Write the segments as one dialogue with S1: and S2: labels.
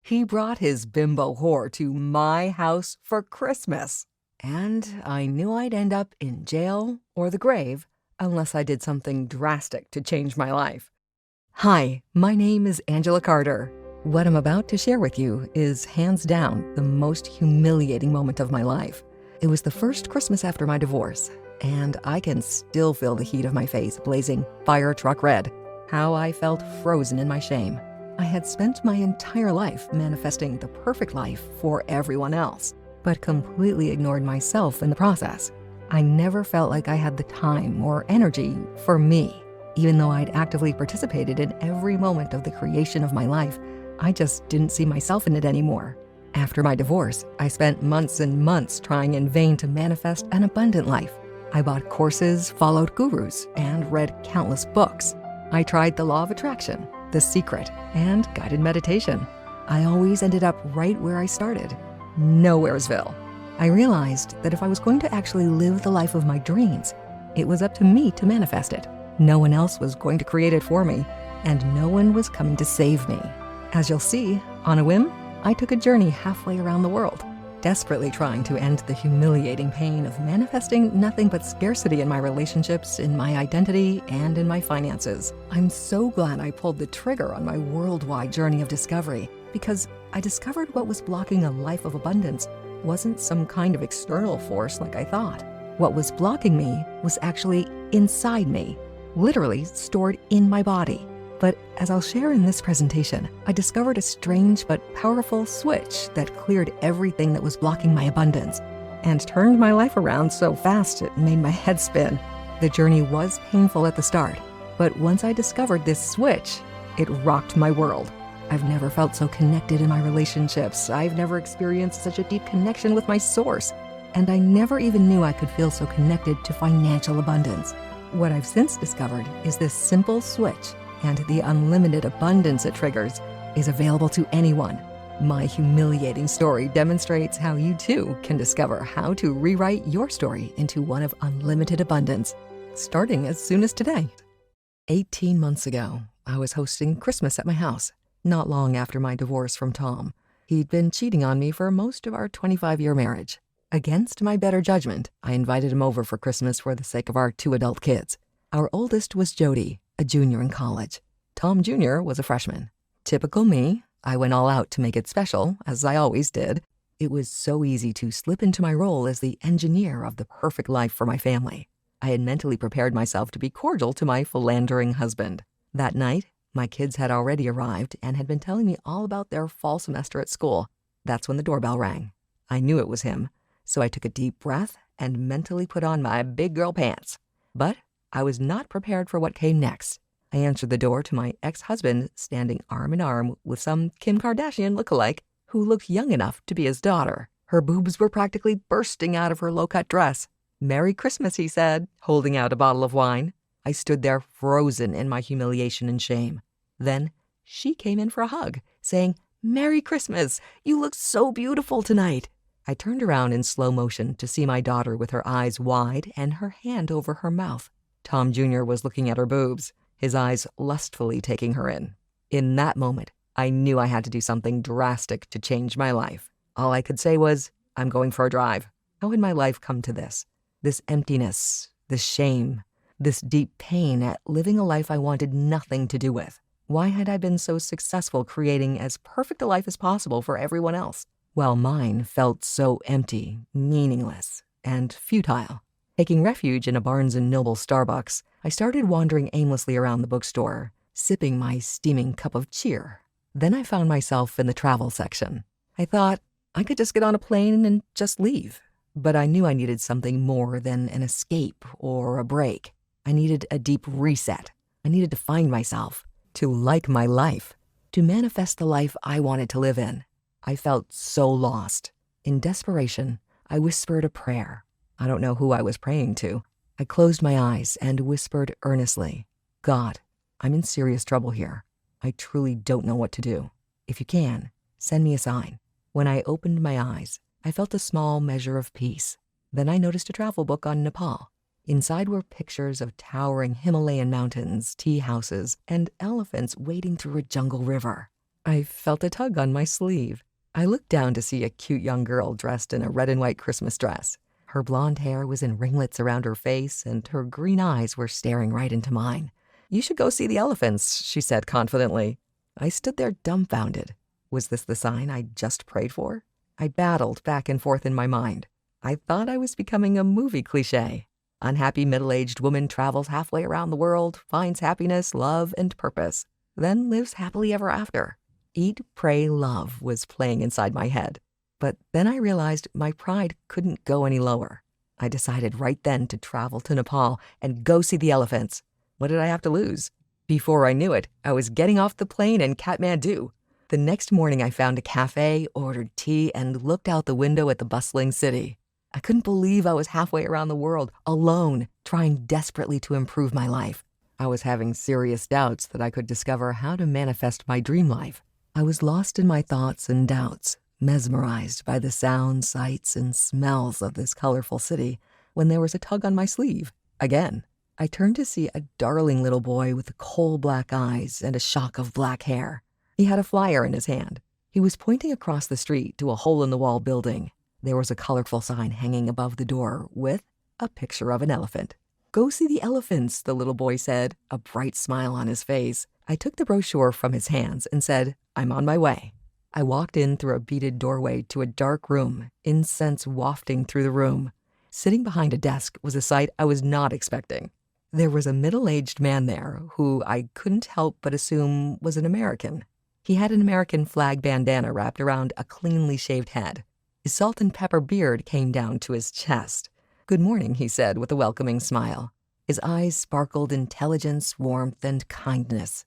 S1: He brought his bimbo whore to my house for Christmas. And I knew I'd end up in jail or the grave unless I did something drastic to change my life. Hi, my name is Angela Carter. What I'm about to share with you is hands down the most humiliating moment of my life. It was the first Christmas after my divorce, and I can still feel the heat of my face blazing fire truck red. How I felt frozen in my shame. I had spent my entire life manifesting the perfect life for everyone else, but completely ignored myself in the process. I never felt like I had the time or energy for me. Even though I'd actively participated in every moment of the creation of my life, I just didn't see myself in it anymore. After my divorce, I spent months and months trying in vain to manifest an abundant life. I bought courses, followed gurus, and read countless books. I tried the law of attraction, The Secret, and guided meditation. I always ended up right where I started, Nowheresville. I realized that if I was going to actually live the life of my dreams, it was up to me to manifest it. No one else was going to create it for me, and no one was coming to save me. As you'll see, on a whim, I took a journey halfway around the world, desperately trying to end the humiliating pain of manifesting nothing but scarcity in my relationships, in my identity, and in my finances. I'm so glad I pulled the trigger on my worldwide journey of discovery, because I discovered what was blocking a life of abundance wasn't some kind of external force like I thought. What was blocking me was actually inside me, literally stored in my body. But as I'll share in this presentation, I discovered a strange but powerful switch that cleared everything that was blocking my abundance and turned my life around so fast it made my head spin. The journey was painful at the start, but once I discovered this switch, it rocked my world. I've never felt so connected in my relationships. I've never experienced such a deep connection with my source, and I never even knew I could feel so connected to financial abundance. What I've since discovered is this simple switch, and the unlimited abundance it triggers is available to anyone. My humiliating story demonstrates how you too can discover how to rewrite your story into one of unlimited abundance, starting as soon as today. 18 months ago, I was hosting Christmas at my house, not long after my divorce from Tom. He'd been cheating on me for most of our 25-year marriage. Against my better judgment, I invited him over for Christmas for the sake of our 2 adult kids. Our oldest was Jody, a junior in college. Tom Jr. was a freshman. Typical me, I went all out to make it special, as I always did. It was so easy to slip into my role as the engineer of the perfect life for my family. I had mentally prepared myself to be cordial to my philandering husband. That night, my kids had already arrived and had been telling me all about their fall semester at school. That's when the doorbell rang. I knew it was him, so I took a deep breath and mentally put on my big girl pants. But I was not prepared for what came next. I answered the door to my ex-husband standing arm in arm with some Kim Kardashian lookalike who looked young enough to be his daughter. Her boobs were practically bursting out of her low-cut dress. "Merry Christmas," he said, holding out a bottle of wine. I stood there frozen in my humiliation and shame. Then she came in for a hug, saying, "Merry Christmas, you look so beautiful tonight." I turned around in slow motion to see my daughter with her eyes wide and her hand over her mouth. Tom Jr. was looking at her boobs, his eyes lustfully taking her in. In that moment, I knew I had to do something drastic to change my life. All I could say was, "I'm going for a drive." How had my life come to this? This emptiness, this shame, this deep pain at living a life I wanted nothing to do with. Why had I been so successful creating as perfect a life as possible for everyone else, while mine felt so empty, meaningless, and futile? Taking refuge in a Barnes & Noble Starbucks, I started wandering aimlessly around the bookstore, sipping my steaming cup of cheer. Then I found myself in the travel section. I thought I could just get on a plane and just leave. But I knew I needed something more than an escape or a break. I needed a deep reset. I needed to find myself, to like my life, to manifest the life I wanted to live in. I felt so lost. In desperation, I whispered a prayer. I don't know who I was praying to. I closed my eyes and whispered earnestly, "God, I'm in serious trouble here. I truly don't know what to do. If you can, send me a sign." When I opened my eyes, I felt a small measure of peace. Then I noticed a travel book on Nepal. Inside were pictures of towering Himalayan mountains, tea houses, and elephants wading through a jungle river. I felt a tug on my sleeve. I looked down to see a cute young girl dressed in a red and white Christmas dress. Her blonde hair was in ringlets around her face, and her green eyes were staring right into mine. "You should go see the elephants," she said confidently. I stood there dumbfounded. Was this the sign I'd just prayed for? I battled back and forth in my mind. I thought I was becoming a movie cliché. Unhappy middle-aged woman travels halfway around the world, finds happiness, love, and purpose, then lives happily ever after. Eat, Pray, Love was playing inside my head. But then I realized my pride couldn't go any lower. I decided right then to travel to Nepal and go see the elephants. What did I have to lose? Before I knew it, I was getting off the plane in Kathmandu. The next morning I found a cafe, ordered tea, and looked out the window at the bustling city. I couldn't believe I was halfway around the world, alone, trying desperately to improve my life. I was having serious doubts that I could discover how to manifest my dream life. I was lost in my thoughts and doubts, mesmerized by the sounds, sights, and smells of this colorful city, when there was a tug on my sleeve. Again, I turned to see a darling little boy with coal-black eyes and a shock of black hair. He had a flyer in his hand. He was pointing across the street to a hole-in-the-wall building. There was a colorful sign hanging above the door with a picture of an elephant. "Go see the elephants," the little boy said, a bright smile on his face. I took the brochure from his hands and said, "I'm on my way." I walked in through a beaded doorway to a dark room, incense wafting through the room. Sitting behind a desk was a sight I was not expecting. There was a middle-aged man there who I couldn't help but assume was an American. He had an American flag bandana wrapped around a cleanly shaved head. His salt and pepper beard came down to his chest. "Good morning," he said with a welcoming smile. His eyes sparkled intelligence, warmth, and kindness.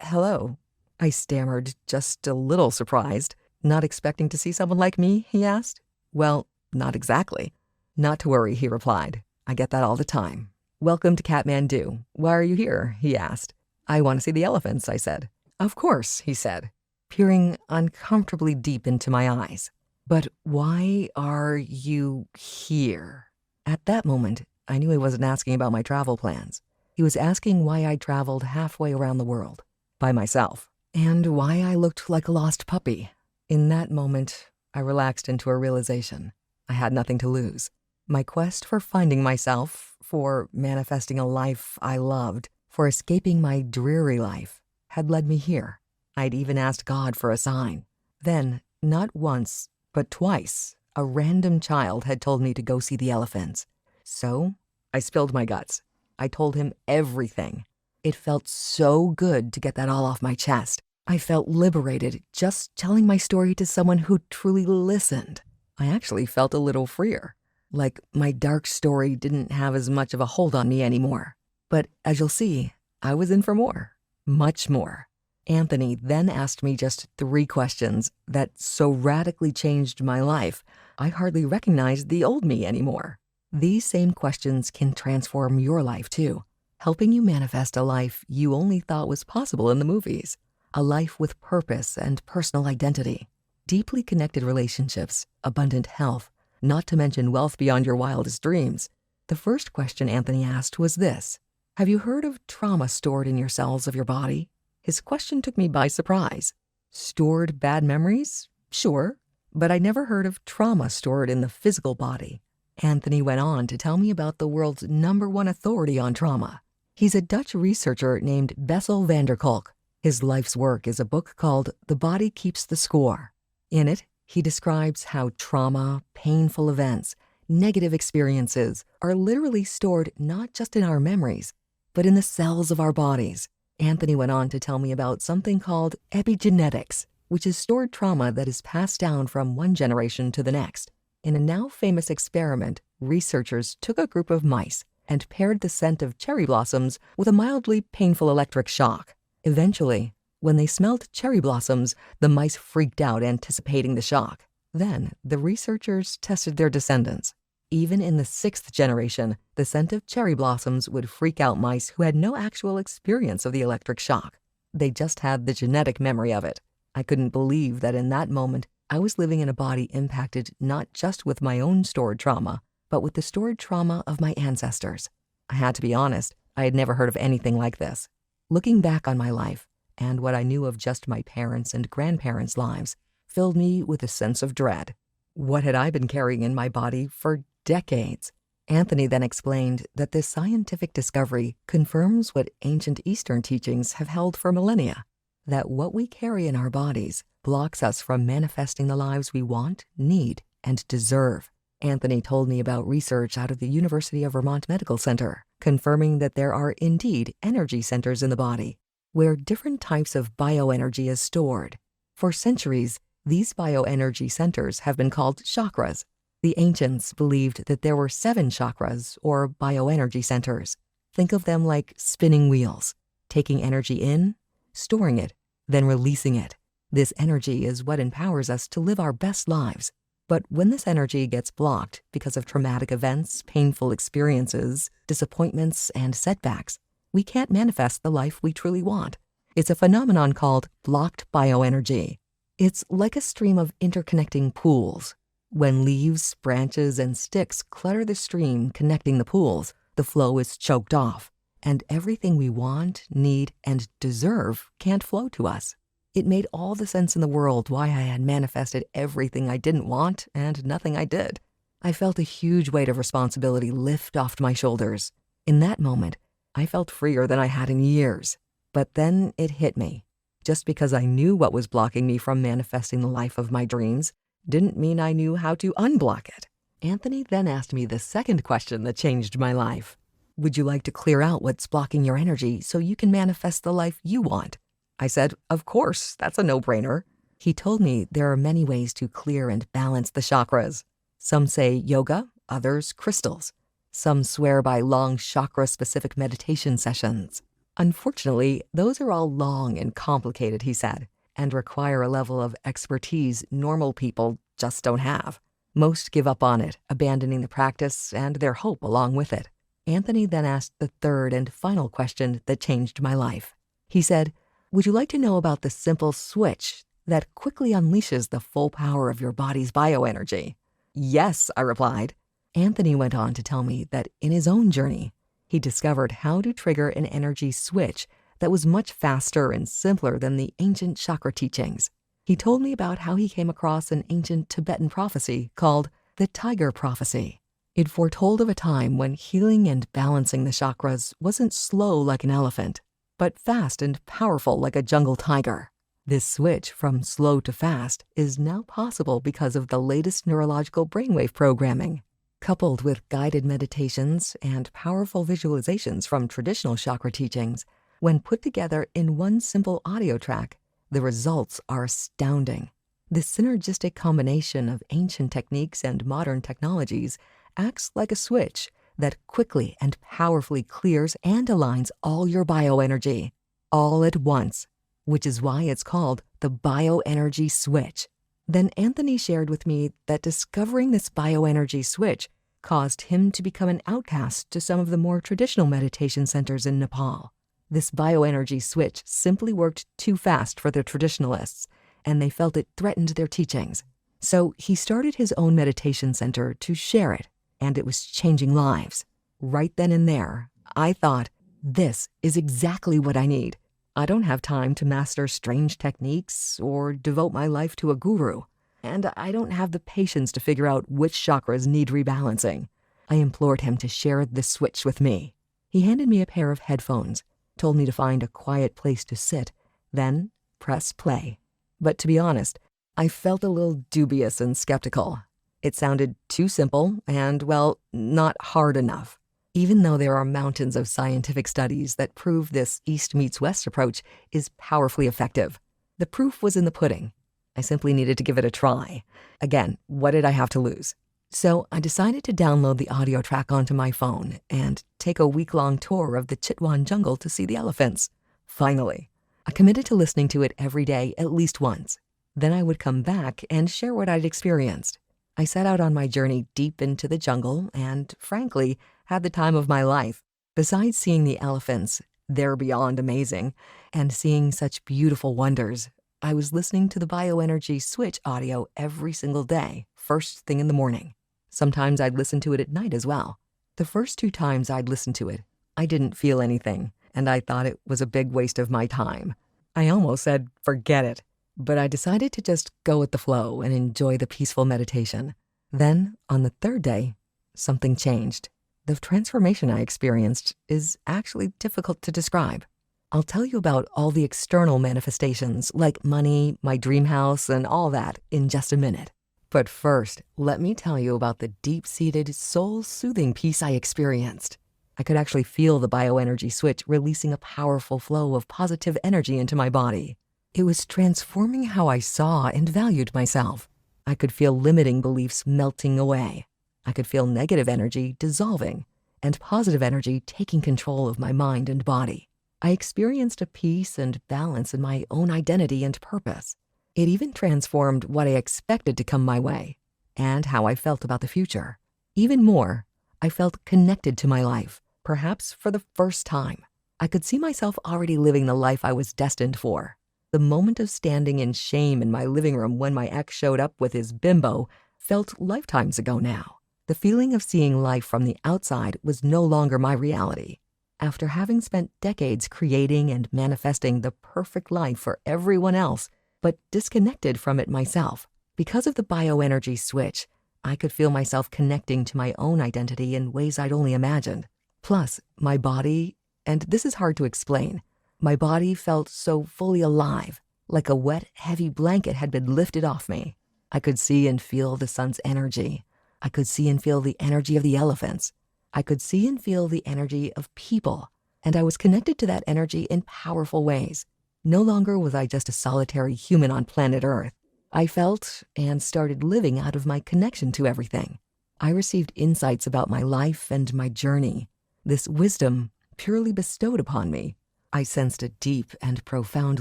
S1: Hello," I stammered, just a little surprised. "Not expecting to see someone like me?" he asked. "Well, not exactly." "Not to worry," he replied. "I get that all the time." "Welcome to Kathmandu. Why are you here?" he asked. "I want to see the elephants," I said. "Of course," he said, peering uncomfortably deep into my eyes. "But why are you here?" At that moment, I knew he wasn't asking about my travel plans. He was asking why I traveled halfway around the world by myself, and why I looked like a lost puppy. In that moment, I relaxed into a realization. I had nothing to lose. My quest for finding myself, for manifesting a life I loved, for escaping my dreary life, had led me here. I'd even asked God for a sign. Then, not once, but twice, a random child had told me to go see the elephants. So, I spilled my guts. I told him everything. It felt so good to get that all off my chest. I felt liberated just telling my story to someone who truly listened. I actually felt a little freer, like my dark story didn't have as much of a hold on me anymore. But as you'll see, I was in for more, much more. Anthony then asked me just 3 questions that so radically changed my life, I hardly recognized the old me anymore. These same questions can transform your life too, helping you manifest a life you only thought was possible in the movies. A life with purpose and personal identity, deeply connected relationships, abundant health, not to mention wealth beyond your wildest dreams. The first question Anthony asked was this: have you heard of trauma stored in your cells of your body? His question took me by surprise. Stored bad memories? Sure, but I never heard of trauma stored in the physical body. Anthony went on to tell me about the world's #1 authority on trauma. He's a Dutch researcher named Bessel van der Kolk. His life's work is a book called The Body Keeps the Score. In it, he describes how trauma, painful events, negative experiences are literally stored not just in our memories, but in the cells of our bodies. Anthony went on to tell me about something called epigenetics, which is stored trauma that is passed down from one generation to the next. In a now famous experiment, researchers took a group of mice and paired the scent of cherry blossoms with a mildly painful electric shock. Eventually, when they smelled cherry blossoms, the mice freaked out, anticipating the shock. Then, the researchers tested their descendants. Even in the 6th generation, the scent of cherry blossoms would freak out mice who had no actual experience of the electric shock. They just had the genetic memory of it. I couldn't believe that in that moment, I was living in a body impacted not just with my own stored trauma, but with the stored trauma of my ancestors. I had to be honest, I had never heard of anything like this. Looking back on my life, and what I knew of just my parents' and grandparents' lives filled me with a sense of dread. What had I been carrying in my body for decades? Anthony then explained that this scientific discovery confirms what ancient Eastern teachings have held for millennia, that what we carry in our bodies blocks us from manifesting the lives we want, need, and deserve. Anthony told me about research out of the University of Vermont Medical Center, confirming that there are indeed energy centers in the body, where different types of bioenergy is stored. For centuries, these bioenergy centers have been called chakras. The ancients believed that there were 7 chakras, or bioenergy centers. Think of them like spinning wheels, taking energy in, storing it, then releasing it. This energy is what empowers us to live our best lives. But when this energy gets blocked because of traumatic events, painful experiences, disappointments, and setbacks, we can't manifest the life we truly want. It's a phenomenon called blocked bioenergy. It's like a stream of interconnecting pools. When leaves, branches, and sticks clutter the stream connecting the pools, the flow is choked off, and everything we want, need, and deserve can't flow to us. It made all the sense in the world why I had manifested everything I didn't want and nothing I did. I felt a huge weight of responsibility lift off my shoulders. In that moment, I felt freer than I had in years. But then it hit me. Just because I knew what was blocking me from manifesting the life of my dreams didn't mean I knew how to unblock it. Anthony then asked me the second question that changed my life. Would you like to clear out what's blocking your energy so you can manifest the life you want? I said, of course, that's a no-brainer. He told me there are many ways to clear and balance the chakras. Some say yoga, others crystals. Some swear by long chakra-specific meditation sessions. Unfortunately, those are all long and complicated, he said, and require a level of expertise normal people just don't have. Most give up on it, abandoning the practice and their hope along with it. Anthony then asked the third and final question that changed my life. He said, would you like to know about the simple switch that quickly unleashes the full power of your body's bioenergy? Yes, I replied. Anthony went on to tell me that in his own journey, he discovered how to trigger an energy switch that was much faster and simpler than the ancient chakra teachings. He told me about how he came across an ancient Tibetan prophecy called the Tiger Prophecy. It foretold of a time when healing and balancing the chakras wasn't slow like an elephant, but fast and powerful like a jungle tiger. This switch from slow to fast is now possible because of the latest neurological brainwave programming. Coupled with guided meditations and powerful visualizations from traditional chakra teachings, when put together in one simple audio track, the results are astounding. This synergistic combination of ancient techniques and modern technologies acts like a switch that quickly and powerfully clears and aligns all your bioenergy, all at once, which is why it's called the BioEnergy Switch. Then Anthony shared with me that discovering this bioenergy switch caused him to become an outcast to some of the more traditional meditation centers in Nepal. This bioenergy switch simply worked too fast for the traditionalists, and they felt it threatened their teachings. So he started his own meditation center to share it, and it was changing lives. Right then and there, I thought, this is exactly what I need. I don't have time to master strange techniques or devote my life to a guru, and I don't have the patience to figure out which chakras need rebalancing. I implored him to share this switch with me. He handed me a pair of headphones, told me to find a quiet place to sit, then press play. But to be honest, I felt a little dubious and skeptical. It sounded too simple and, well, not hard enough. Even though there are mountains of scientific studies that prove this East meets West approach is powerfully effective, the proof was in the pudding. I simply needed to give it a try. Again, what did I have to lose? So I decided to download the audio track onto my phone and take a week-long tour of the Chitwan jungle to see the elephants. Finally, I committed to listening to it every day at least once. Then I would come back and share what I'd experienced. I set out on my journey deep into the jungle and, frankly, had the time of my life. Besides seeing the elephants, they're beyond amazing, and seeing such beautiful wonders, I was listening to the BioEnergy Switch audio every single day, first thing in the morning. Sometimes I'd listen to it at night as well. The first 2 times I'd listened to it, I didn't feel anything, and I thought it was a big waste of my time. I almost said, forget it, but I decided to just go with the flow and enjoy the peaceful meditation. Then, on the third day, something changed. The transformation I experienced is actually difficult to describe. I'll tell you about all the external manifestations, like money, my dream house, and all that, in just a minute. But first, let me tell you about the deep-seated, soul-soothing peace I experienced. I could actually feel the BioEnergy switch releasing a powerful flow of positive energy into my body. It was transforming how I saw and valued myself. I could feel limiting beliefs melting away. I could feel negative energy dissolving and positive energy taking control of my mind and body. I experienced a peace and balance in my own identity and purpose. It even transformed what I expected to come my way and how I felt about the future. Even more, I felt connected to my life, perhaps for the first time. I could see myself already living the life I was destined for. The moment of standing in shame in my living room when my ex showed up with his bimbo felt lifetimes ago now. The feeling of seeing life from the outside was no longer my reality. After having spent decades creating and manifesting the perfect life for everyone else, but disconnected from it myself, because of the BioEnergy switch, I could feel myself connecting to my own identity in ways I'd only imagined. Plus, my body, and this is hard to explain, my body felt so fully alive, like a wet, heavy blanket had been lifted off me. I could see and feel the sun's energy. I could see and feel the energy of the elephants. I could see and feel the energy of people, and I was connected to that energy in powerful ways. No longer was I just a solitary human on planet Earth. I felt and started living out of my connection to everything. I received insights about my life and my journey, this wisdom purely bestowed upon me. I sensed a deep and profound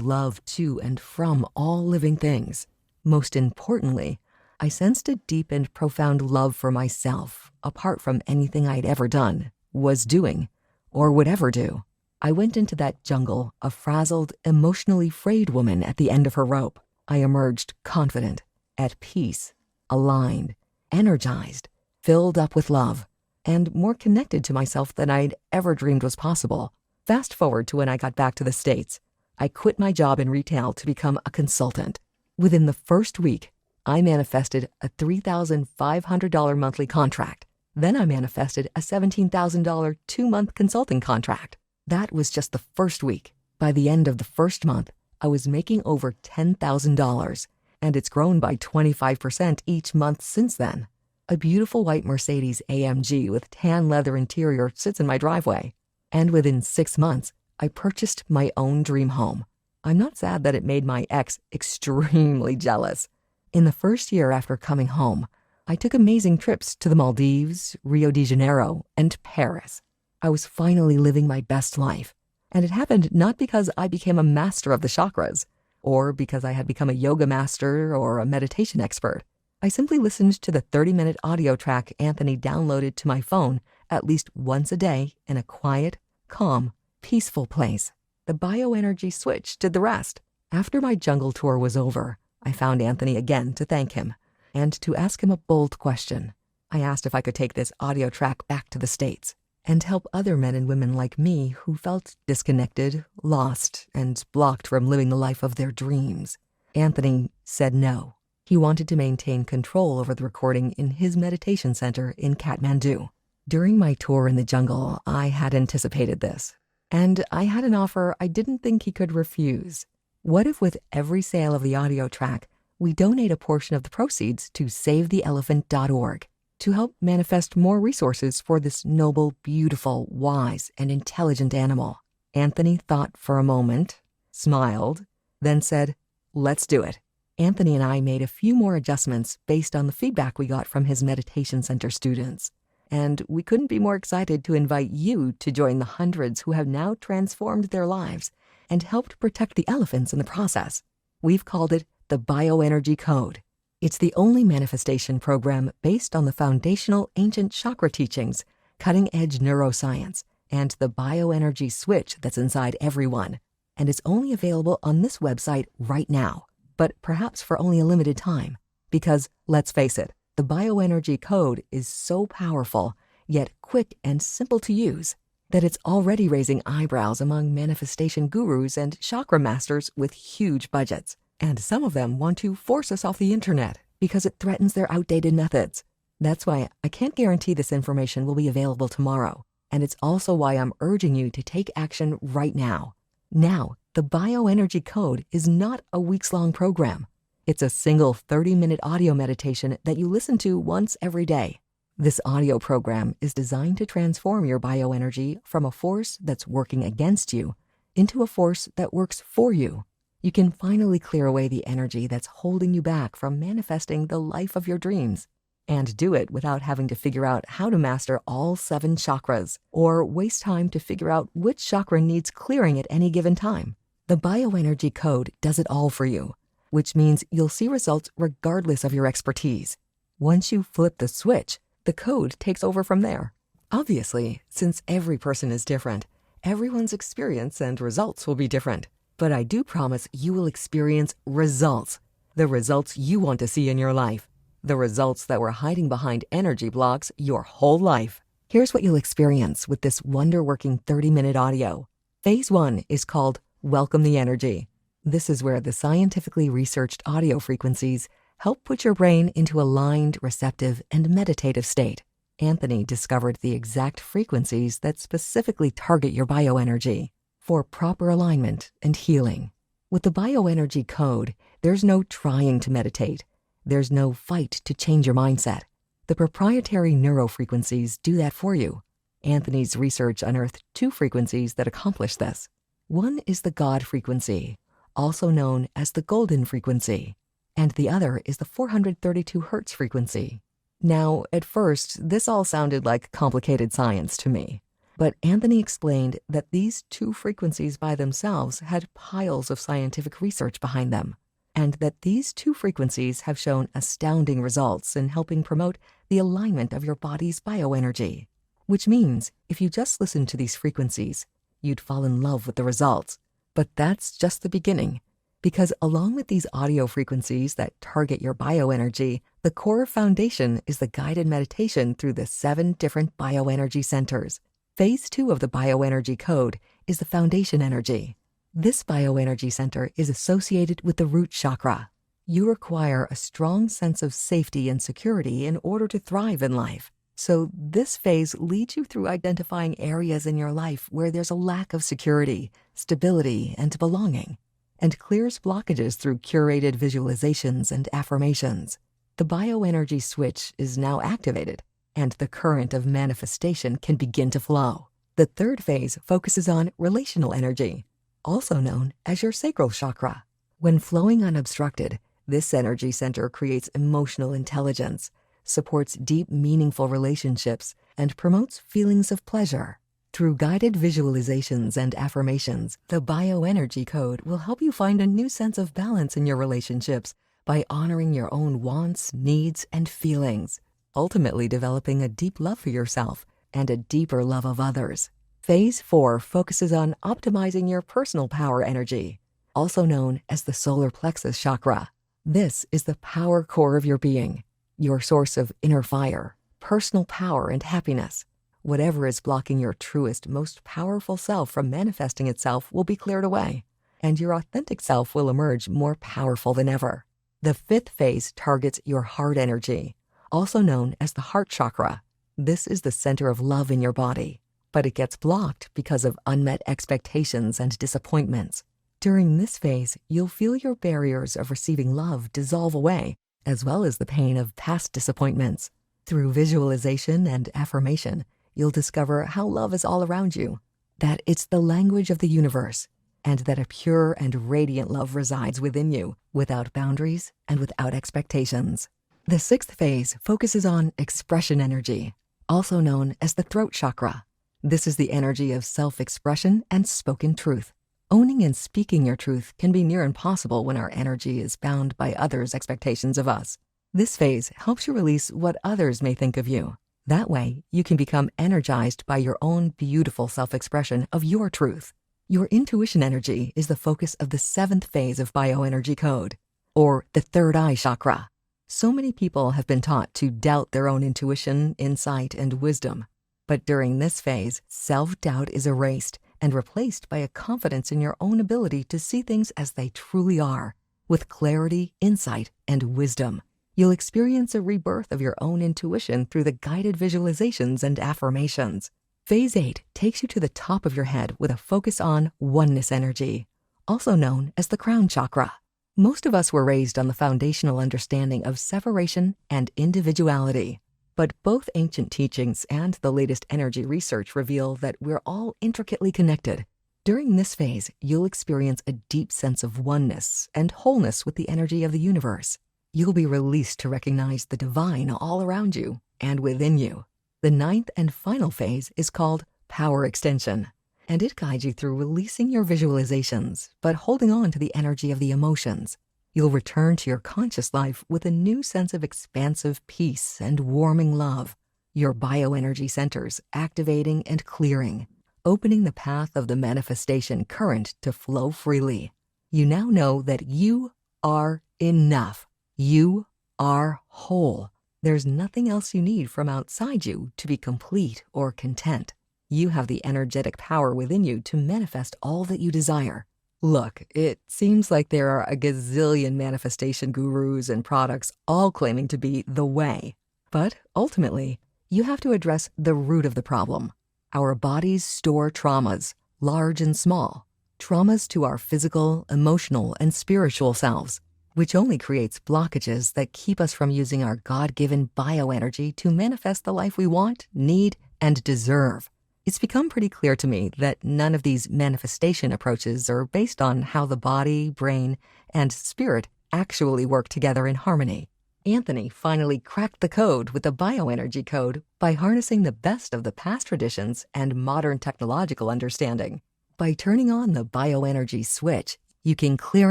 S1: love to and from all living things. Most importantly, I sensed a deep and profound love for myself, apart from anything I'd ever done, was doing, or would ever do. I went into that jungle, a frazzled, emotionally frayed woman at the end of her rope. I emerged confident, at peace, aligned, energized, filled up with love, and more connected to myself than I'd ever dreamed was possible. Fast forward to when I got back to the States. I quit my job in retail to become a consultant. Within the first week, I manifested a $3,500 monthly contract. Then I manifested a $17,000 two-month consulting contract. That was just the first week. By the end of the first month, I was making over $10,000, and it's grown by 25% each month since then. A beautiful white Mercedes AMG with tan leather interior sits in my driveway. And within 6 months, I purchased my own dream home. I'm not sad that it made my ex extremely jealous. In the first year after coming home, I took amazing trips to the Maldives, Rio de Janeiro, and Paris. I was finally living my best life. And it happened not because I became a master of the chakras, or because I had become a yoga master or a meditation expert. I simply listened to the 30-minute audio track Anthony downloaded to my phone at least once a day in a quiet, calm, peaceful place. The BioEnergy switch did the rest. After my jungle tour was over, I found Anthony again to thank him and to ask him a bold question. I asked if I could take this audio track back to the States and help other men and women like me who felt disconnected, lost, and blocked from living the life of their dreams. Anthony said no. He wanted to maintain control over the recording in his meditation center in Kathmandu. During my tour in the jungle, I had anticipated this, and I had an offer I didn't think he could refuse. What if with every sale of the audio track, we donate a portion of the proceeds to SaveTheElephant.org to help manifest more resources for this noble, beautiful, wise, and intelligent animal? Anthony thought for a moment, smiled, then said, "Let's do it." Anthony and I made a few more adjustments based on the feedback we got from his meditation center students. And we couldn't be more excited to invite you to join the hundreds who have now transformed their lives and helped protect the elephants in the process. We've called it the BioEnergy Code. It's the only manifestation program based on the foundational ancient chakra teachings, cutting-edge neuroscience, and the BioEnergy switch that's inside everyone. And it's only available on this website right now, but perhaps for only a limited time. Because, let's face it, the BioEnergy Code is so powerful, yet quick and simple to use. that it's already raising eyebrows among manifestation gurus and chakra masters with huge budgets. And some of them want to force us off the internet because it threatens their outdated methods. That's why I can't guarantee this information will be available tomorrow. And it's also why I'm urging you to take action right now. Now, the BioEnergy Code is not a weeks-long program. It's a single 30-minute audio meditation that you listen to once every day. This audio program is designed to transform your bioenergy from a force that's working against you into a force that works for you. You can finally clear away the energy that's holding you back from manifesting the life of your dreams, and do it without having to figure out how to master all 7 chakras or waste time to figure out which chakra needs clearing at any given time. The BioEnergy Code does it all for you, which means you'll see results regardless of your expertise. Once you flip the switch, the code takes over from there. Obviously, since every person is different, everyone's experience and results will be different. But I do promise you will experience results. The results you want to see in your life. The results that were hiding behind energy blocks your whole life. Here's what you'll experience with this wonder-working 30-minute audio. Phase 1 is called Welcome the Energy. This is where the scientifically researched audio frequencies help put your brain into a aligned, receptive, and meditative state. Anthony discovered the exact frequencies that specifically target your bioenergy for proper alignment and healing. With the BioEnergy Code, there's no trying to meditate. There's no fight to change your mindset. The proprietary neurofrequencies do that for you. Anthony's research unearthed 2 frequencies that accomplish this. One is the God frequency, also known as the golden frequency, and the other is the 432 Hertz frequency. Now, at first, this all sounded like complicated science to me, but Anthony explained that these 2 frequencies by themselves had piles of scientific research behind them, and that these 2 frequencies have shown astounding results in helping promote the alignment of your body's bioenergy. Which means, if you just listen to these frequencies, you'd fall in love with the results. But that's just the beginning, because along with these audio frequencies that target your bioenergy, the core foundation is the guided meditation through the 7 different bioenergy centers. Phase 2 of the BioEnergy Code is the foundation energy. This bioenergy center is associated with the root chakra. You require a strong sense of safety and security in order to thrive in life. So this phase leads you through identifying areas in your life where there's a lack of security, stability, and belonging, and clears blockages through curated visualizations and affirmations. The bioenergy switch is now activated, and the current of manifestation can begin to flow. The third phase focuses on relational energy, also known as your sacral chakra. When flowing unobstructed, this energy center creates emotional intelligence, supports deep, meaningful relationships, and promotes feelings of pleasure. Through guided visualizations and affirmations, the BioEnergy Code will help you find a new sense of balance in your relationships by honoring your own wants, needs, and feelings, ultimately developing a deep love for yourself and a deeper love of others. Phase 4 focuses on optimizing your personal power energy, also known as the solar plexus chakra. This is the power core of your being, your source of inner fire, personal power, and happiness. Whatever is blocking your truest, most powerful self from manifesting itself will be cleared away, and your authentic self will emerge more powerful than ever. The 5th phase targets your heart energy, also known as the heart chakra. This is the center of love in your body, but it gets blocked because of unmet expectations and disappointments. During this phase, you'll feel your barriers of receiving love dissolve away, as well as the pain of past disappointments. Through visualization and affirmation, you'll discover how love is all around you, that it's the language of the universe, and that a pure and radiant love resides within you, without boundaries and without expectations. The 6th phase focuses on expression energy, also known as the throat chakra. This is the energy of self-expression and spoken truth. Owning and speaking your truth can be near impossible when our energy is bound by others' expectations of us. This phase helps you release what others may think of you. That way, you can become energized by your own beautiful self-expression of your truth. Your intuition energy is the focus of the 7th phase of BioEnergy Code, or the third eye chakra. So many people have been taught to doubt their own intuition, insight, and wisdom. But during this phase, self-doubt is erased and replaced by a confidence in your own ability to see things as they truly are, with clarity, insight, and wisdom. You'll experience a rebirth of your own intuition through the guided visualizations and affirmations. Phase 8 takes you to the top of your head with a focus on oneness energy, also known as the crown chakra. Most of us were raised on the foundational understanding of separation and individuality. But both ancient teachings and the latest energy research reveal that we're all intricately connected. During this phase, you'll experience a deep sense of oneness and wholeness with the energy of the universe. You'll be released to recognize the divine all around you and within you. The 9th and final phase is called power extension, and it guides you through releasing your visualizations, but holding on to the energy of the emotions. You'll return to your conscious life with a new sense of expansive peace and warming love. Your bioenergy centers activating and clearing, opening the path of the manifestation current to flow freely. You now know that you are enough. You are whole. There's nothing else you need from outside you to be complete or content. You have the energetic power within you to manifest all that you desire. Look, it seems like there are a gazillion manifestation gurus and products all claiming to be the way. But ultimately, you have to address the root of the problem. Our bodies store traumas, large and small. Traumas to our physical, emotional, and spiritual selves, which only creates blockages that keep us from using our God-given bioenergy to manifest the life we want, need, and deserve. It's become pretty clear to me that none of these manifestation approaches are based on how the body, brain, and spirit actually work together in harmony. Anthony finally cracked the code with the BioEnergy code by harnessing the best of the past traditions and modern technological understanding. By turning on the BioEnergy switch, you can clear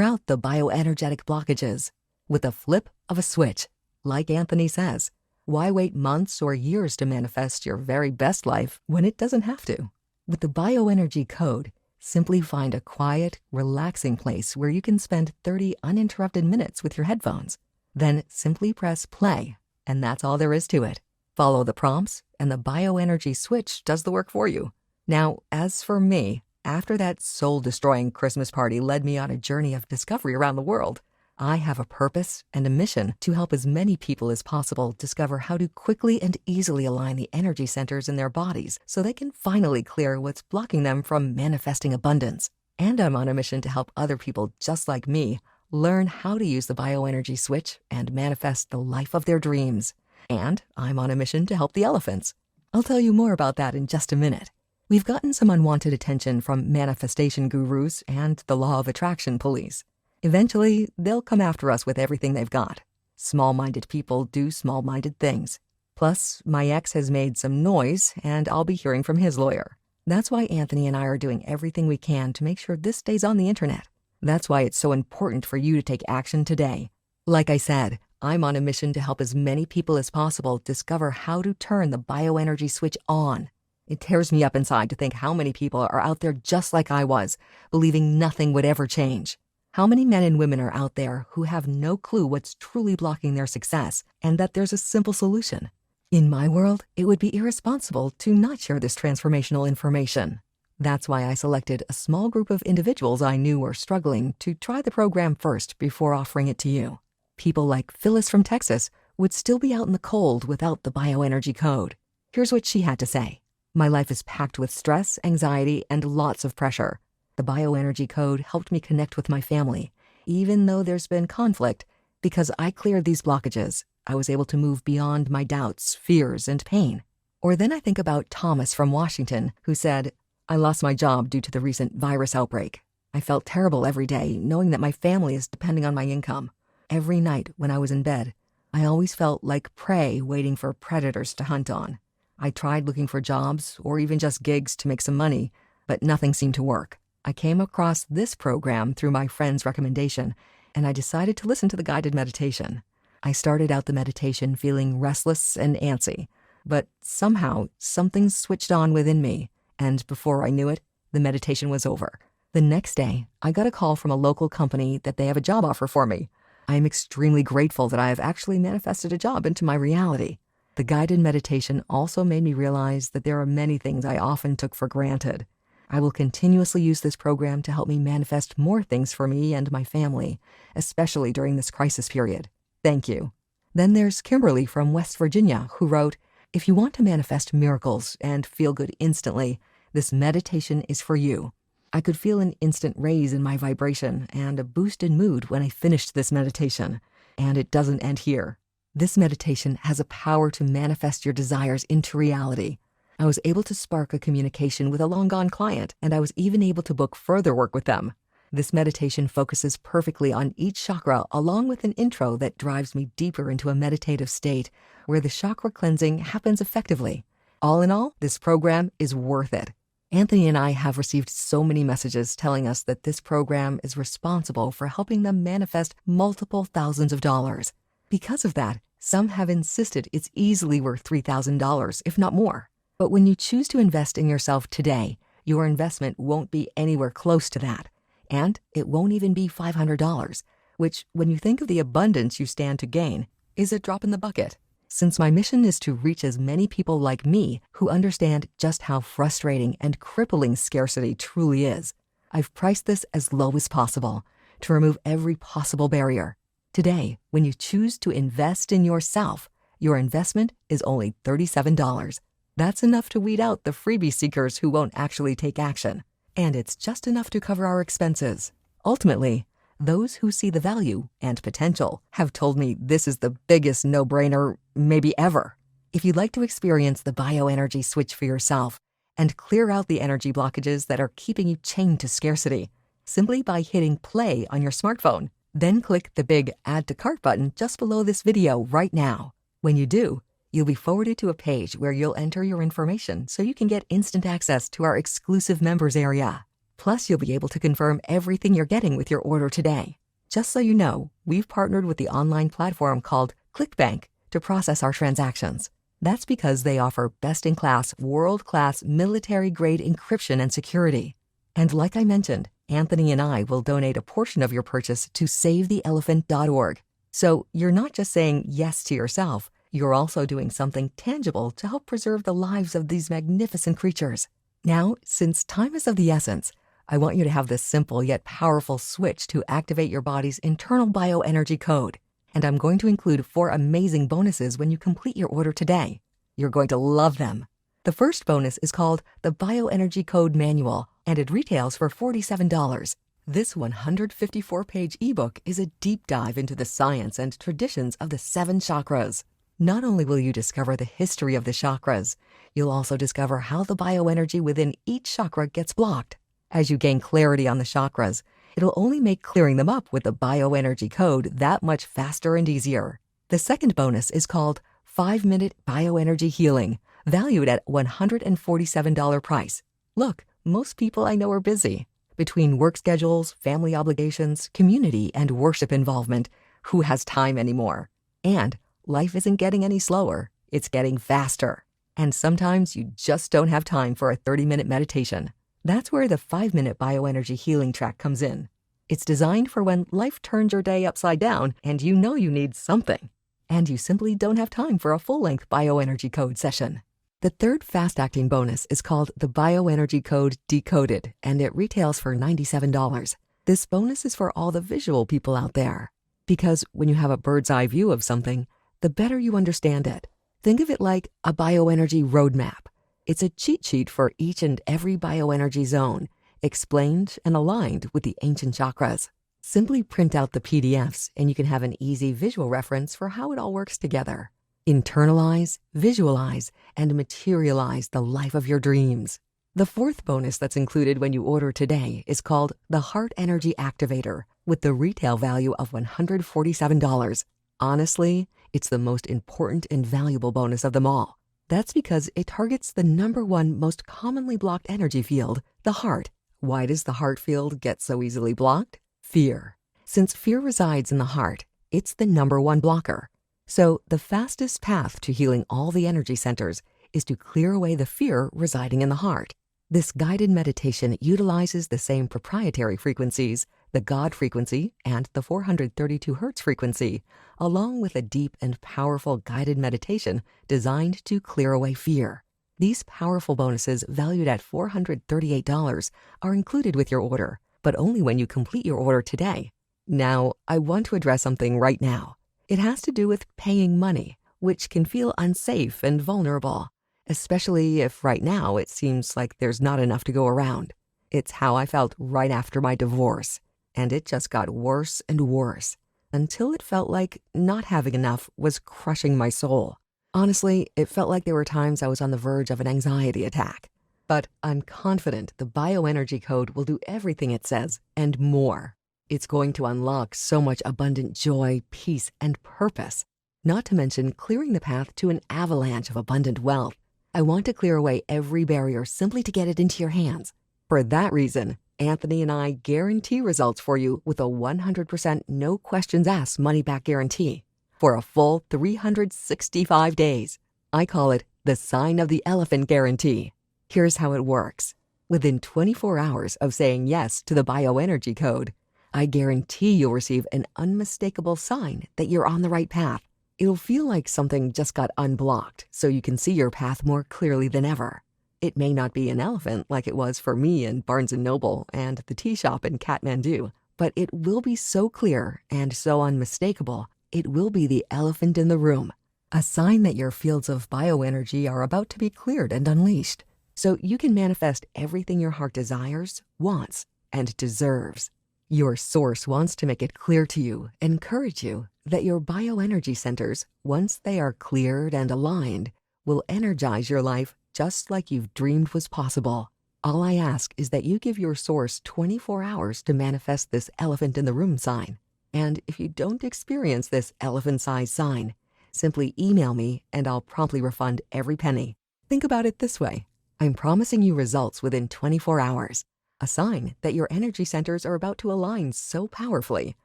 S1: out the bioenergetic blockages with a flip of a switch. Like Anthony says, why wait months or years to manifest your very best life when it doesn't have to? With the BioEnergy code, simply find a quiet, relaxing place where you can spend 30 uninterrupted minutes with your headphones. Then simply press play, and that's all there is to it. Follow the prompts, and the BioEnergy switch does the work for you. Now, as for me, after that soul-destroying Christmas party led me on a journey of discovery around the world, I have a purpose and a mission to help as many people as possible discover how to quickly and easily align the energy centers in their bodies so they can finally clear what's blocking them from manifesting abundance. And I'm on a mission to help other people just like me learn how to use the BioEnergy switch and manifest the life of their dreams. And I'm on a mission to help the elephants. I'll tell you more about that in just a minute. We've gotten some unwanted attention from manifestation gurus and the law of attraction police. Eventually, they'll come after us with everything they've got. Small-minded people do small-minded things. Plus, my ex has made some noise, and I'll be hearing from his lawyer. That's why Anthony and I are doing everything we can to make sure this stays on the internet. That's why it's so important for you to take action today. Like I said, I'm on a mission to help as many people as possible discover how to turn the BioEnergy switch on. It tears me up inside to think how many people are out there just like I was, believing nothing would ever change. How many men and women are out there who have no clue what's truly blocking their success and that there's a simple solution? In my world, it would be irresponsible to not share this transformational information. That's why I selected a small group of individuals I knew were struggling to try the program first before offering it to you. People like Phyllis from Texas would still be out in the cold without the BioEnergy code. Here's what she had to say. My life is packed with stress, anxiety, and lots of pressure. The BioEnergy code helped me connect with my family, even though there's been conflict. Because I cleared these blockages, I was able to move beyond my doubts, fears, and pain. Or then I think about Thomas from Washington, who said, I lost my job due to the recent virus outbreak. I felt terrible every day, knowing that my family is depending on my income. Every night when I was in bed, I always felt like prey waiting for predators to hunt on. I tried looking for jobs or even just gigs to make some money, but nothing seemed to work. I came across this program through my friend's recommendation, and I decided to listen to the guided meditation. I started out the meditation feeling restless and antsy, but somehow something switched on within me, and before I knew it, the meditation was over. The next day, I got a call from a local company that they have a job offer for me. I am extremely grateful that I have actually manifested a job into my reality. The guided meditation also made me realize that there are many things I often took for granted. I will continuously use this program to help me manifest more things for me and my family, especially during this crisis period. Thank you. Then there's Kimberly from West Virginia, who wrote, "If you want to manifest miracles and feel good instantly, this meditation is for you. I could feel an instant raise in my vibration and a boost in mood when I finished this meditation. And it doesn't end here. This meditation has a power to manifest your desires into reality. I was able to spark a communication with a long-gone client, and I was even able to book further work with them. This meditation focuses perfectly on each chakra along with an intro that drives me deeper into a meditative state where the chakra cleansing happens effectively. All in all, this program is worth it. Anthony and I have received so many messages telling us that this program is responsible for helping them manifest multiple thousands of dollars. Because of that, some have insisted it's easily worth $3,000, if not more. But when you choose to invest in yourself today, your investment won't be anywhere close to that. And it won't even be $500, which, when you think of the abundance you stand to gain, is a drop in the bucket. Since my mission is to reach as many people like me who understand just how frustrating and crippling scarcity truly is, I've priced this as low as possible to remove every possible barrier. Today, when you choose to invest in yourself, your investment is only $37. That's enough to weed out the freebie seekers who won't actually take action. And it's just enough to cover our expenses. Ultimately, those who see the value and potential have told me this is the biggest no-brainer maybe ever. If you'd like to experience the BioEnergy switch for yourself and clear out the energy blockages that are keeping you chained to scarcity, simply by hitting play on your smartphone, then click the big Add to Cart button just below this video right now. When you do, you'll be forwarded to a page where you'll enter your information so you can get instant access to our exclusive members area. Plus, you'll be able to confirm everything you're getting with your order today. Just so you know, we've partnered with the online platform called ClickBank to process our transactions. That's because they offer best-in-class, world-class military-grade encryption and security. And like I mentioned, Anthony and I will donate a portion of your purchase to SaveTheElephant.org. So you're not just saying yes to yourself, you're also doing something tangible to help preserve the lives of these magnificent creatures. Now, since time is of the essence, I want you to have this simple yet powerful switch to activate your body's internal bioenergy code. And I'm going to include 4 amazing bonuses when you complete your order today. You're going to love them. The first bonus is called the BioEnergy Code Manual, and it retails for $47. This 154-page ebook is a deep dive into the science and traditions of the 7 chakras. Not only will you discover the history of the chakras, you'll also discover how the bioenergy within each chakra gets blocked. As you gain clarity on the chakras, it'll only make clearing them up with the bioenergy code that much faster and easier. The second bonus is called 5-Minute Bioenergy Healing, valued at $147 price. Look, most people I know are busy. Between work schedules, family obligations, community, and worship involvement, who has time anymore? And life isn't getting any slower, it's getting faster. And sometimes you just don't have time for a 30-minute meditation. That's where the 5-Minute Bioenergy Healing Track comes in. It's designed for when life turns your day upside down and you know you need something. And you simply don't have time for a full-length bioenergy code session. The third fast-acting bonus is called the BioEnergy Code Decoded, and it retails for $97. This bonus is for all the visual people out there. Because when you have a bird's eye view of something, the better you understand it. Think of it like a bioenergy roadmap. It's a cheat sheet for each and every bioenergy zone, explained and aligned with the ancient chakras. Simply print out the PDFs and you can have an easy visual reference for how it all works together. Internalize, visualize, and materialize the life of your dreams. The fourth bonus that's included when you order today is called the Heart Energy Activator, with the retail value of $147. Honestly, it's the most important and valuable bonus of them all. That's because it targets the #1 most commonly blocked energy field, the heart. Why does the heart field get so easily blocked? Fear. Since fear resides in the heart, it's the #1 blocker. So the fastest path to healing all the energy centers is to clear away the fear residing in the heart. This guided meditation utilizes the same proprietary frequencies the God frequency and the 432 Hz frequency, along with a deep and powerful guided meditation designed to clear away fear. These powerful bonuses, valued at $438, are included with your order, but only when you complete your order today. Now, I want to address something right now. It has to do with paying money, which can feel unsafe and vulnerable, especially if right now it seems like there's not enough to go around. It's how I felt right after my divorce, and it just got worse and worse, until it felt like not having enough was crushing my soul. Honestly, it felt like there were times I was on the verge of an anxiety attack. But I'm confident the BioEnergy code will do everything it says and more. It's going to unlock so much abundant joy, peace, and purpose, not to mention clearing the path to an avalanche of abundant wealth. I want to clear away every barrier simply to get it into your hands. For that reason, Anthony and I guarantee results for you with a 100% no questions asked money-back guarantee for a full 365 days. I call it the Sign of the Elephant Guarantee. Here's how it works. Within 24 hours of saying yes to the BioEnergy code, I guarantee you'll receive an unmistakable sign that you're on the right path. It'll feel like something just got unblocked, so you can see your path more clearly than ever. It may not be an elephant like it was for me in Barnes & Noble and the tea shop in Kathmandu, but it will be so clear and so unmistakable, it will be the elephant in the room, a sign that your fields of bioenergy are about to be cleared and unleashed, so you can manifest everything your heart desires, wants, and deserves. Your source wants to make it clear to you, encourage you, that your bioenergy centers, once they are cleared and aligned, will energize your life just like you've dreamed was possible. All I ask is that you give your source 24 hours to manifest this elephant in the room sign. And if you don't experience this elephant-sized sign, simply email me and I'll promptly refund every penny. Think about it this way. I'm promising you results within 24 hours, a sign that your energy centers are about to align so powerfully,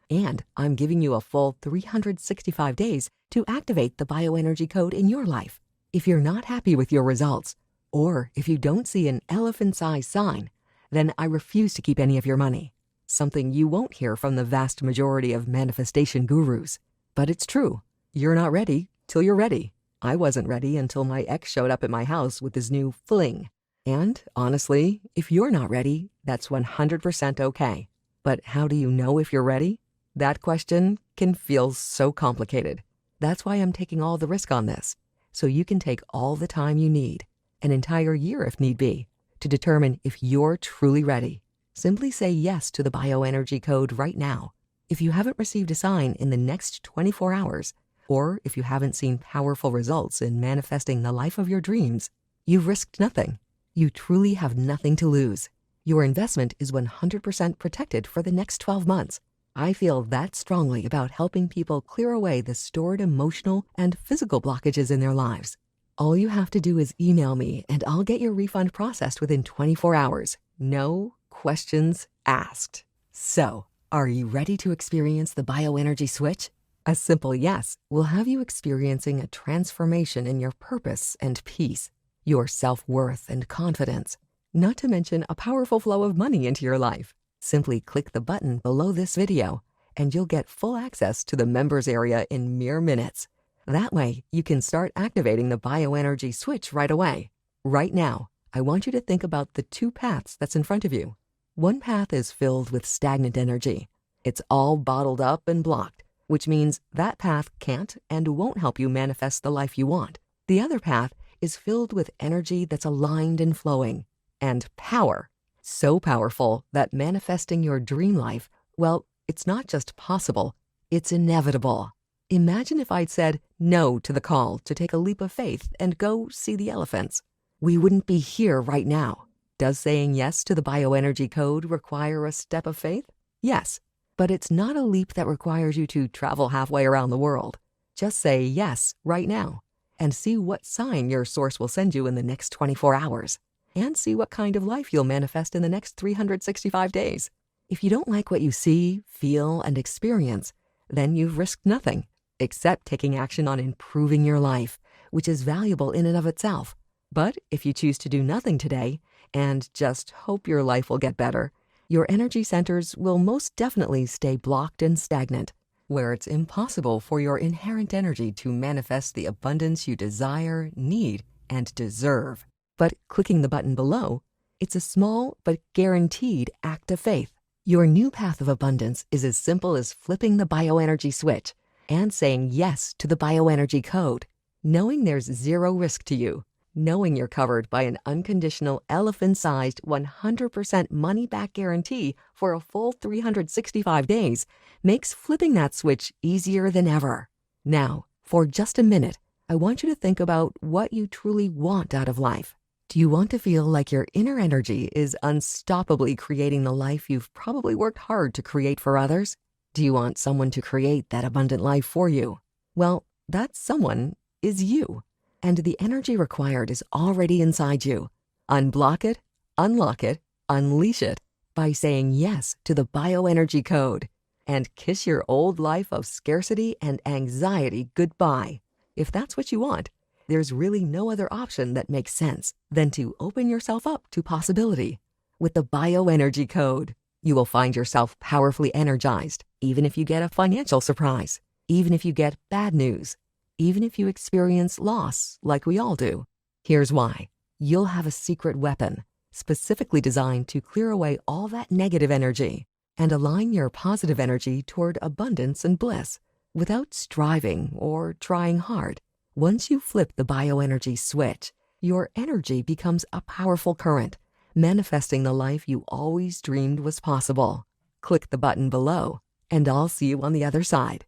S1: and I'm giving you a full 365 days to activate the BioEnergy code in your life. If you're not happy with your results, or if you don't see an elephant-sized sign, then I refuse to keep any of your money. Something you won't hear from the vast majority of manifestation gurus. But it's true. You're not ready till you're ready. I wasn't ready until my ex showed up at my house with his new fling. And honestly, if you're not ready, that's 100% okay. But how do you know if you're ready? That question can feel so complicated. That's why I'm taking all the risk on this, so you can take all the time you need, an entire year if need be, to determine if you're truly ready. Simply say yes to the BioEnergy code right now. If you haven't received a sign in the next 24 hours, or if you haven't seen powerful results in manifesting the life of your dreams, you've risked nothing. You truly have nothing to lose. Your investment is 100% protected for the next 12 months. I feel that strongly about helping people clear away the stored emotional and physical blockages in their lives. All you have to do is email me and I'll get your refund processed within 24 hours. No questions asked. So, are you ready to experience the BioEnergy switch? A simple yes will have you experiencing a transformation in your purpose and peace, your self-worth and confidence, not to mention a powerful flow of money into your life. Simply click the button below this video and you'll get full access to the members area in mere minutes. That way, you can start activating the BioEnergy switch right away. Right now, I want you to think about the two paths that's in front of you. One path is filled with stagnant energy. It's all bottled up and blocked, which means that path can't and won't help you manifest the life you want. The other path is filled with energy that's aligned and flowing, and power. So powerful that manifesting your dream life, well, it's not just possible, it's inevitable. Imagine if I'd said no to the call to take a leap of faith and go see the elephants. We wouldn't be here right now. Does saying yes to the BioEnergy code require a step of faith? Yes, but it's not a leap that requires you to travel halfway around the world. Just say yes right now and see what sign your source will send you in the next 24 hours, and see what kind of life you'll manifest in the next 365 days. If you don't like what you see, feel, and experience, then you've risked nothing except taking action on improving your life, which is valuable in and of itself. But if you choose to do nothing today and just hope your life will get better, your energy centers will most definitely stay blocked and stagnant, where it's impossible for your inherent energy to manifest the abundance you desire, need, and deserve. But clicking the button below, it's a small but guaranteed act of faith. Your new path of abundance is as simple as flipping the BioEnergy switch and saying yes to the BioEnergy code, knowing there's zero risk to you, knowing you're covered by an unconditional elephant-sized 100% money-back guarantee for a full 365 days makes flipping that switch easier than ever. Now, for just a minute, I want you to think about what you truly want out of life. Do you want to feel like your inner energy is unstoppably creating the life you've probably worked hard to create for others? Do you want someone to create that abundant life for you? Well, that someone is you, and the energy required is already inside you. Unblock it, unlock it, unleash it by saying yes to the BioEnergy code and kiss your old life of scarcity and anxiety goodbye. If that's what you want, there's really no other option that makes sense than to open yourself up to possibility. With the BioEnergy code, you will find yourself powerfully energized, even if you get a financial surprise, even if you get bad news, even if you experience loss like we all do. Here's why. You'll have a secret weapon, specifically designed to clear away all that negative energy and align your positive energy toward abundance and bliss without striving or trying hard. Once you flip the BioEnergy switch, your energy becomes a powerful current, manifesting the life you always dreamed was possible. Click the button below, and I'll see you on the other side.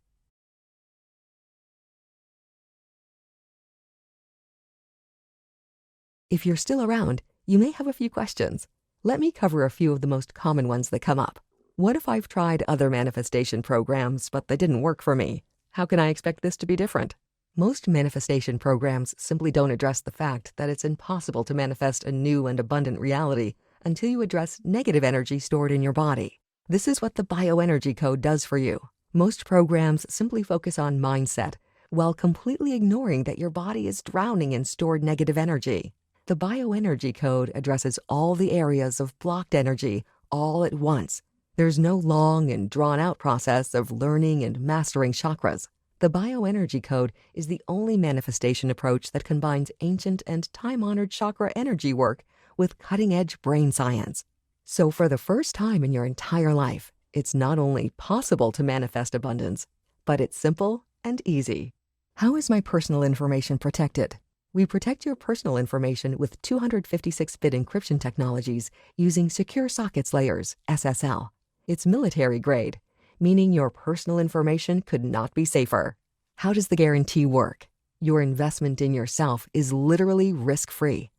S1: If you're still around, you may have a few questions. Let me cover a few of the most common ones that come up. What if I've tried other manifestation programs, but they didn't work for me? How can I expect this to be different? Most manifestation programs simply don't address the fact that it's impossible to manifest a new and abundant reality until you address negative energy stored in your body. This is what the BioEnergy code does for you. Most programs simply focus on mindset, while completely ignoring that your body is drowning in stored negative energy. The BioEnergy code addresses all the areas of blocked energy all at once. There's no long and drawn-out process of learning and mastering chakras. The BioEnergy code is the only manifestation approach that combines ancient and time-honored chakra energy work with cutting-edge brain science. So for the first time in your entire life, it's not only possible to manifest abundance, but it's simple and easy. How is my personal information protected? We protect your personal information with 256-bit encryption technologies using Secure Sockets Layers, SSL. It's military grade, meaning your personal information could not be safer. How does the guarantee work? Your investment in yourself is literally risk-free.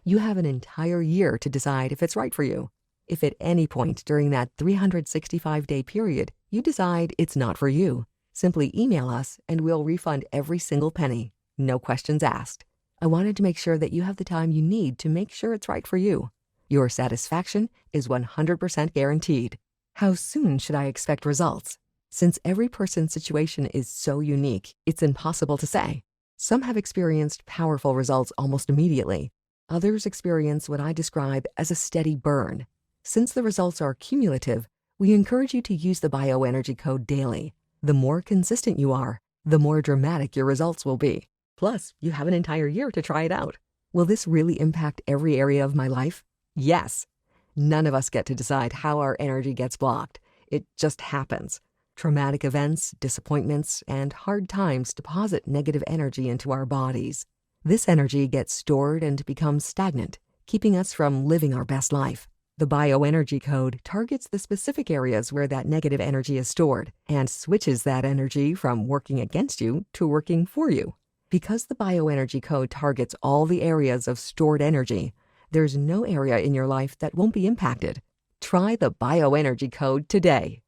S1: You have an entire year to decide if it's right for you. If at any point during that 365-day period you decide it's not for you, simply email us and we'll refund every single penny. No questions asked. I wanted to make sure that you have the time you need to make sure it's right for you. Your satisfaction is 100% guaranteed. How soon should I expect results? Since every person's situation is so unique, it's impossible to say. Some have experienced powerful results almost immediately. Others experience what I describe as a steady burn. Since the results are cumulative, we encourage you to use the BioEnergy code daily. The more consistent you are, the more dramatic your results will be. Plus, you have an entire year to try it out. Will this really impact every area of my life? Yes. None of us get to decide how our energy gets blocked. It just happens. Traumatic events, disappointments, and hard times deposit negative energy into our bodies. This energy gets stored and becomes stagnant, keeping us from living our best life. The BioEnergy code targets the specific areas where that negative energy is stored and switches that energy from working against you to working for you. Because the BioEnergy code targets all the areas of stored energy, there's no area in your life that won't be impacted. Try the BioEnergy code today.